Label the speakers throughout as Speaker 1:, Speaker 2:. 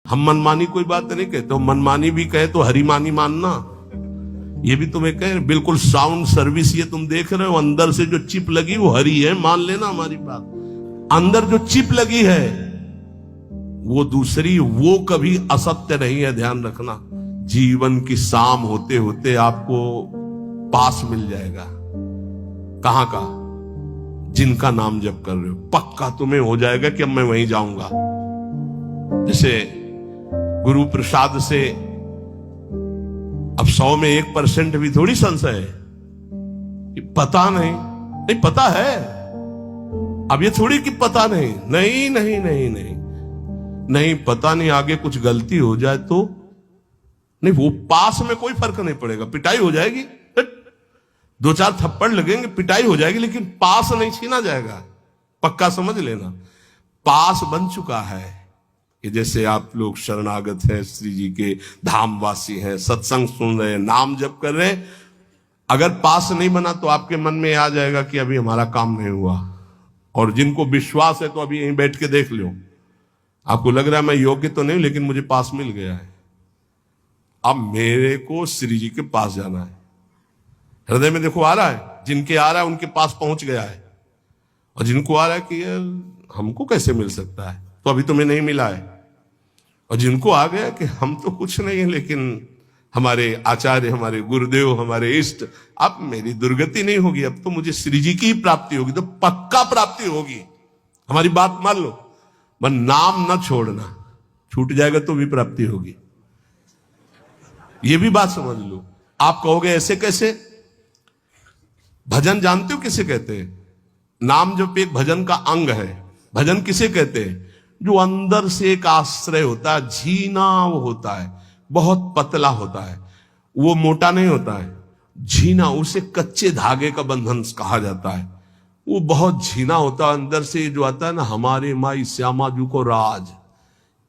Speaker 1: हम मनमानी कोई बात नहीं कहते, तो मनमानी भी कहे तो हरिमानी मानना, ये भी तुम्हें कहे बिल्कुल साउंड सर्विस। ये तुम देख रहे हो अंदर से जो चिप लगी वो हरी है, मान लेना हमारी बात। अंदर जो चिप लगी है वो दूसरी, वो कभी असत्य नहीं है, ध्यान रखना। जीवन की शाम होते होते आपको पास मिल जाएगा। कहां का? जिनका नाम जप कर रहे हो, पक्का तुम्हें हो जाएगा कि अब मैं वहीं जाऊंगा। जैसे गुरु प्रसाद से अब 100 में 1% भी थोड़ी संशय है। पता नहीं पता है। अब ये थोड़ी कि पता नहीं, नहीं नहीं नहीं नहीं नहीं पता नहीं, आगे कुछ गलती हो जाए तो नहीं, वो पास में कोई फर्क नहीं पड़ेगा, पिटाई हो जाएगी, 2-4 थप्पड़ लगेंगे, पिटाई हो जाएगी, लेकिन पास नहीं छीना जाएगा। पक्का समझ लेना। पास बन चुका है कि जैसे आप लोग शरणागत हैं, श्री जी के धामवासी हैं, सत्संग सुन रहे हैं, नाम जप कर रहे हैं, अगर पास नहीं बना तो आपके मन में आ जाएगा कि अभी हमारा काम नहीं हुआ। और जिनको विश्वास है तो अभी यहीं बैठ के देख लो, आपको लग रहा है मैं योग्य तो नहीं लेकिन मुझे पास मिल गया है। अब मेरे को श्री जी के पास जाना है। हृदय में देखो आ रहा है, जिनके आ रहा है उनके पास पहुंच गया है, और जिनको आ रहा है कि यार हमको कैसे मिल सकता है, तो अभी तुम्हें नहीं मिला है। और जिनको आ गया कि हम तो कुछ नहीं है, लेकिन हमारे आचार्य, हमारे गुरुदेव, हमारे इष्ट, अब मेरी दुर्गति नहीं होगी, अब तो मुझे श्री जी की ही प्राप्ति होगी, तो पक्का प्राप्ति होगी। हमारी बात मान लो, पर नाम ना छोड़ना, छूट जाएगा तो भी प्राप्ति होगी, ये भी बात समझ लो। आप कहोगे ऐसे कैसे? भजन जानते हो किसे कहते हैं? नाम जब एक भजन का अंग है। भजन किसे कहते हैं? जो अंदर से एक आश्रय होता है, झीना वो होता है, बहुत पतला होता है, वो मोटा नहीं होता है, झीना, उसे कच्चे धागे का बंधन कहा जाता है। वो बहुत झीना होता है, अंदर से जो आता है ना, हमारे माई श्यामा जू को राज,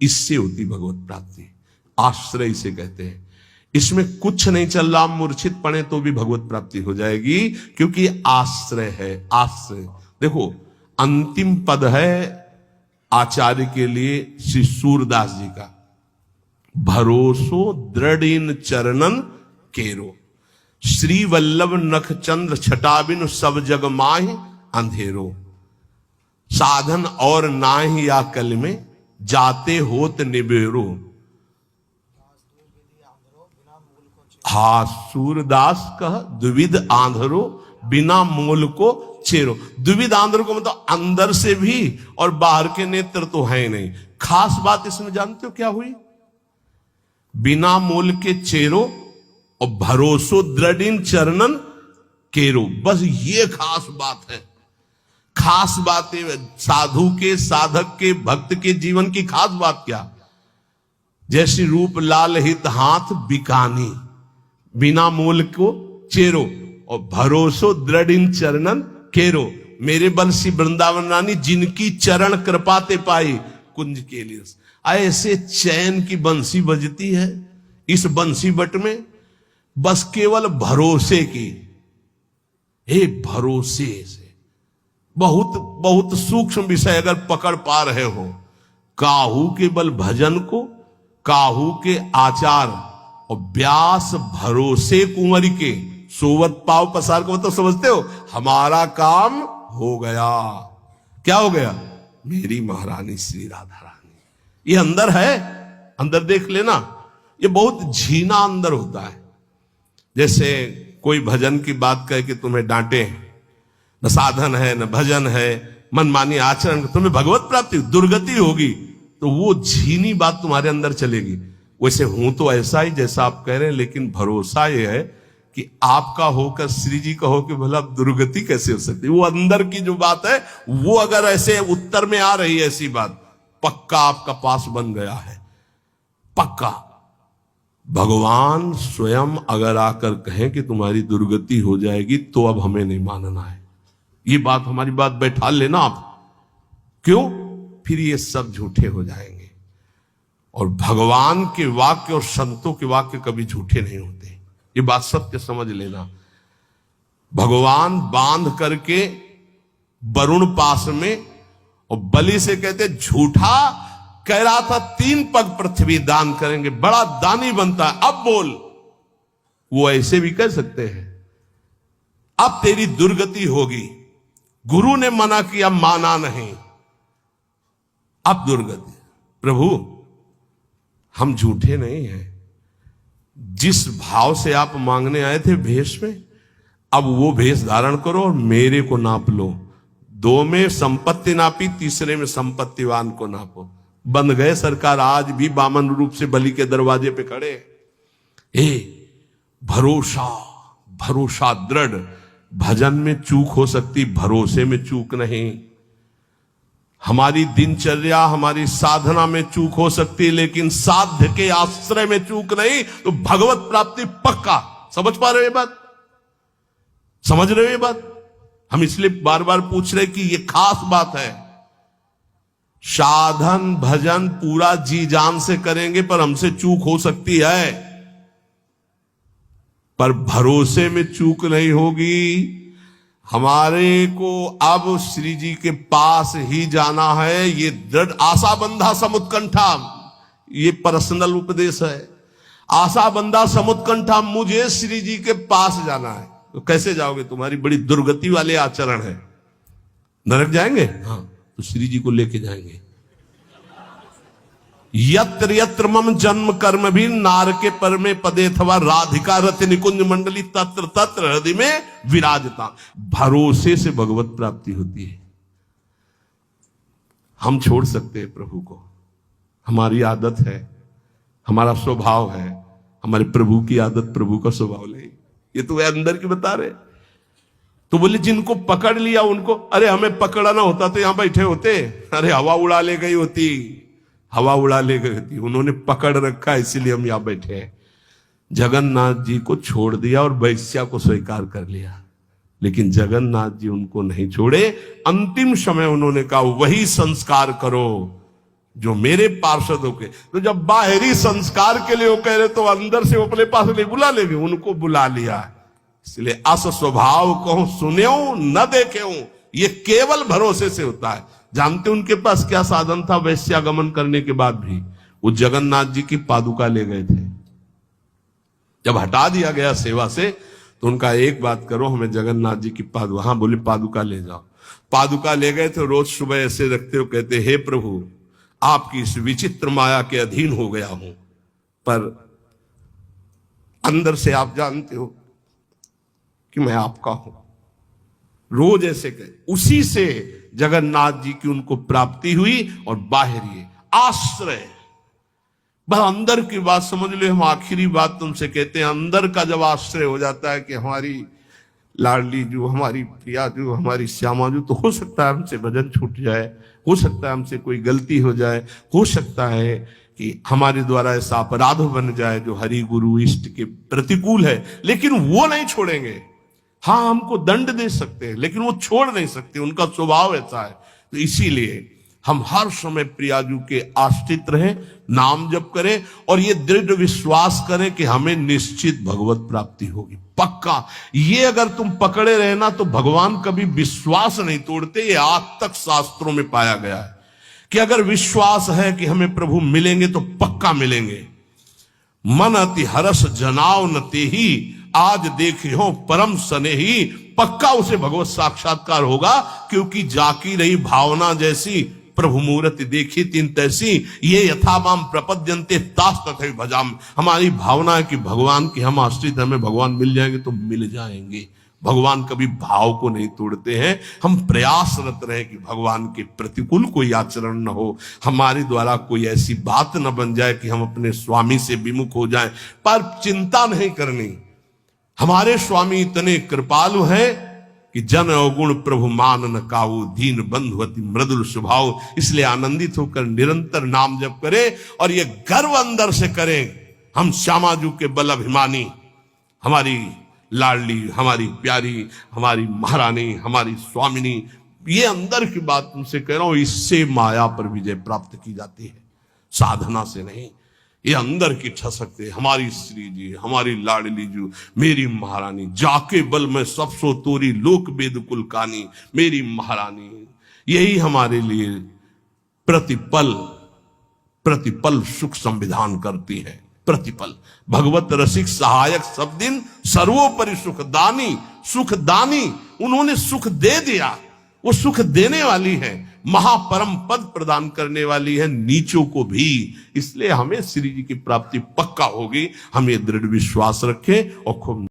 Speaker 1: इससे होती भगवत प्राप्ति। आश्रय इसे कहते हैं। इसमें कुछ नहीं चल रहा, मूर्छित पड़े तो भी भगवत प्राप्ति हो जाएगी, क्योंकि आश्रय है। आश्रय देखो, अंतिम पद है आचार्य के लिए श्री सूरदास जी का, भरोसो दृढ़ इन चरणन केरो, श्री वल्लभ नख चंद्र छटाबिन सब जग माहि अंधेरो, साधन और नाहि या कल में जाते होत निबेरो। हा सूरदास कह द्विविध आंधरो, बिना मूल को चेरो। द्विविध आंधरो को मतलब अंदर से भी और बाहर के नेत्र तो है नहीं। खास बात इसमें जानते हो क्या हुई? बिना मूल के चेरो और भरोसो दृढ़ चरणन केरो, बस ये खास बात है। खास बात है साधु के, साधक के, भक्त के जीवन की खास बात क्या? जैसे रूप लाल हित हाथ बिकानी, बिना मूल को चेरो और भरोसो दृढ़ इन चरणन केरो। मेरे बंसी वृंदावन रानी, जिनकी चरण कृपाते पाई कुंज के लिए। ऐसे चैन की बंसी बजती है इस बंसी बट में, बस केवल भरोसे की, हे भरोसे से। बहुत बहुत सूक्ष्म विषय अगर पकड़ पा रहे हो, काहू के बल भजन को, काहू के आचार और व्यास भरोसे कुंवरी के, सोवत पाव पसार को मतलब समझते हो? हमारा काम हो गया। क्या हो गया? मेरी महारानी श्री राधा रानी। ये अंदर है, अंदर देख लेना। ये बहुत झीना अंदर होता है। जैसे कोई भजन की बात कहे कि तुम्हें डांटे, न साधन है न भजन है, मनमानी आचरण, तुम्हें भगवत प्राप्ति दुर्गति होगी, तो वो झीनी बात तुम्हारे अंदर चलेगी। वैसे हूं तो ऐसा ही जैसा आप कह रहे हैं, लेकिन भरोसा ये है कि आपका होकर श्री जी का हो कि भला दुर्गति कैसे हो सकती है। वो अंदर की जो बात है, वो अगर ऐसे उत्तर में आ रही है ऐसी बात, पक्का आपका पास बन गया है, पक्का। भगवान स्वयं अगर आकर कहें कि तुम्हारी दुर्गति हो जाएगी, तो अब हमें नहीं मानना है। ये बात, हमारी बात बैठा लेना आप। क्यों? फिर ये सब झूठे हो जाएंगे। और भगवान के वाक्य और संतों के वाक्य कभी झूठे नहीं होते, ये बात सत्य समझ लेना। भगवान बांध करके वरुण पास में, और बलि से कहते झूठा कह रहा था 3 पग पृथ्वी दान करेंगे, बड़ा दानी बनता है, अब बोल। वो ऐसे भी कह सकते हैं, अब तेरी दुर्गति होगी, गुरु ने मना किया, माना नहीं, अब दुर्गति। प्रभु हम झूठे नहीं हैं, जिस भाव से आप मांगने आए थे भेष में, अब वो भेष धारण करो और मेरे को नाप लो। 2 में संपत्ति नापी, तीसरे में संपत्तिवान को नापो। बंद गए सरकार, आज भी बामन रूप से बलि के दरवाजे पे खड़े। भरोसा, भरोसा दृढ़। भजन में चूक हो सकती, भरोसे में चूक नहीं। हमारी दिनचर्या, हमारी साधना में चूक हो सकती, लेकिन साध्य के आश्रय में चूक नहीं। तो भगवत प्राप्ति पक्का। समझ पा रहे हो ये बात? समझ रहे हो ये बात? हम इसलिए बार बार पूछ रहे कि ये खास बात है। साधन भजन पूरा जी जान से करेंगे, पर हमसे चूक हो सकती है, पर भरोसे में चूक नहीं होगी। हमारे को अब श्री जी के पास ही जाना है। ये दृढ़ आशा बंधा समुत्कंठा, ये पर्सनल उपदेश है। आशा बंधा समुत्कंठा, मुझे श्री जी के पास जाना है। तो कैसे जाओगे? तुम्हारी बड़ी दुर्गति वाले आचरण है। नरक जाएंगे? हाँ, तो श्री जी को लेके जाएंगे। यत्र यत्र मम जन्म कर्म भी नार के पर में पदे थवा राधिका रथ निकुंज मंडली तत्र तत्र हृदय में विराजता। भरोसे से भगवत प्राप्ति होती है। हम छोड़ सकते हैं प्रभु को, हमारी आदत है, हमारा स्वभाव है। हमारे प्रभु की आदत, प्रभु का स्वभाव नहीं। ये तो वे अंदर की बता रहे। तो बोले जिनको पकड़ लिया उनको, अरे हमें पकड़ना होता तो यहां बैठे होते, अरे हवा उड़ा ले गई होती, हवा उड़ा ले गई होती। उन्होंने पकड़ रखा, इसीलिए हम यहां बैठे हैं। जगन्नाथ जी को छोड़ दिया और वैश्या को स्वीकार कर लिया, लेकिन जगन्नाथ जी उनको नहीं छोड़े। अंतिम समय उन्होंने कहा वही संस्कार करो जो मेरे पार्षदों के। तो जब बाहरी संस्कार के लिए वो कह रहे, तो अंदर से वो अपने पास नहीं बुला लेंगे, उनको बुला लिया। इसलिए अस स्वभाव को सुन्यो न देखे, ये केवल भरोसे से होता है। जानते उनके पास क्या साधन था? वैश्यागमन करने के बाद भी वो जगन्नाथ जी की पादुका ले गए थे। जब हटा दिया गया सेवा से, तो उनका एक बात करो, हमें जगन्नाथ जी की पादुका। हाँ, बोले पादुका ले जाओ। पादुका ले गए थे। रोज सुबह ऐसे रखते हो, कहते हे प्रभु, आपकी इस विचित्र माया के अधीन हो गया हूं, पर अंदर से आप जानते हो कि मैं आपका हूं। रोज ऐसे कहे। उसी से जगन्नाथ जी की उनको प्राप्ति हुई। और बाहरी आश्रय, बस अंदर की बात समझ लो। हम आखिरी बात तुमसे कहते हैं, अंदर का जब आश्रय हो जाता है कि हमारी लाडली जो, हमारी प्रिया जो, हमारी श्यामा जो, तो हो सकता है हमसे भजन छूट जाए, हो सकता है हमसे कोई गलती हो जाए, हो सकता है कि हमारे द्वारा ऐसा अपराध बन जाए जो हरि गुरु इष्ट के प्रतिकूल है, लेकिन वो नहीं छोड़ेंगे। हाँ, हमको दंड दे सकते हैं, लेकिन वो छोड़ नहीं सकते, उनका स्वभाव ऐसा है। तो इसीलिए हम हर समय प्रियाजू के आश्रित रहें, नाम जप करें और ये दृढ़ विश्वास करें कि हमें निश्चित भगवत प्राप्ति होगी, पक्का। ये अगर तुम पकड़े रहे ना, तो भगवान कभी विश्वास नहीं तोड़ते। ये आज तक शास्त्रों में पाया गया है कि अगर विश्वास है कि हमें प्रभु मिलेंगे तो पक्का मिलेंगे। मन अति हरस जनाव न तेहि, आज देखियो परम स्नेही। पक्का उसे भगवत साक्षात्कार होगा, क्योंकि जाकी रही भावना जैसी, प्रभु मूर्ति देखी तीन तैसी। ये यथामाम प्रपद्यन्ते तास तथैव भजाम। हमारी भावना है कि भगवान की हम आश्रित, हमें भगवान मिल जाएंगे तो मिल जाएंगे। भगवान कभी भाव को नहीं तोड़ते हैं। हम प्रयासरत रहे कि भगवान के प्रतिकूल कोई आचरण न हो, हमारे द्वारा कोई ऐसी बात न बन जाए कि हम अपने स्वामी से विमुख हो जाएं। पर चिंता नहीं करनी, हमारे स्वामी इतने कृपालु हैं कि जन अवगुण प्रभु मान न काऊ, दीन बंधु अति मृदुल स्वभाव। इसलिए आनंदित होकर निरंतर नाम जप करें और ये गर्व अंदर से करें, हम श्यामाजू के बल अभिमानी, हमारी लाडली, हमारी प्यारी, हमारी महारानी, हमारी स्वामिनी। ये अंदर की बात तुमसे कह रहा हूं, इससे माया पर विजय प्राप्त की जाती है, साधना से नहीं। ये अंदर की ठसक है, हमारी श्री जी, हमारी लाडली जी, मेरी महारानी, जाके बल में सब सो तोरी लोक वेद कुल कानी, मेरी महारानी। यही हमारे लिए प्रतिपल प्रतिपल सुख संविधान करती है। प्रतिपल भगवत रसिक सहायक सब दिन सर्वोपरि सुखदानी, सुखदानी उन्होंने सुख दे दिया, वो सुख देने वाली है, महापरम पद प्रदान करने वाली है नीचों को भी। इसलिए हमें श्री जी की प्राप्ति पक्का होगी, हम ये दृढ़ विश्वास रखें और खूब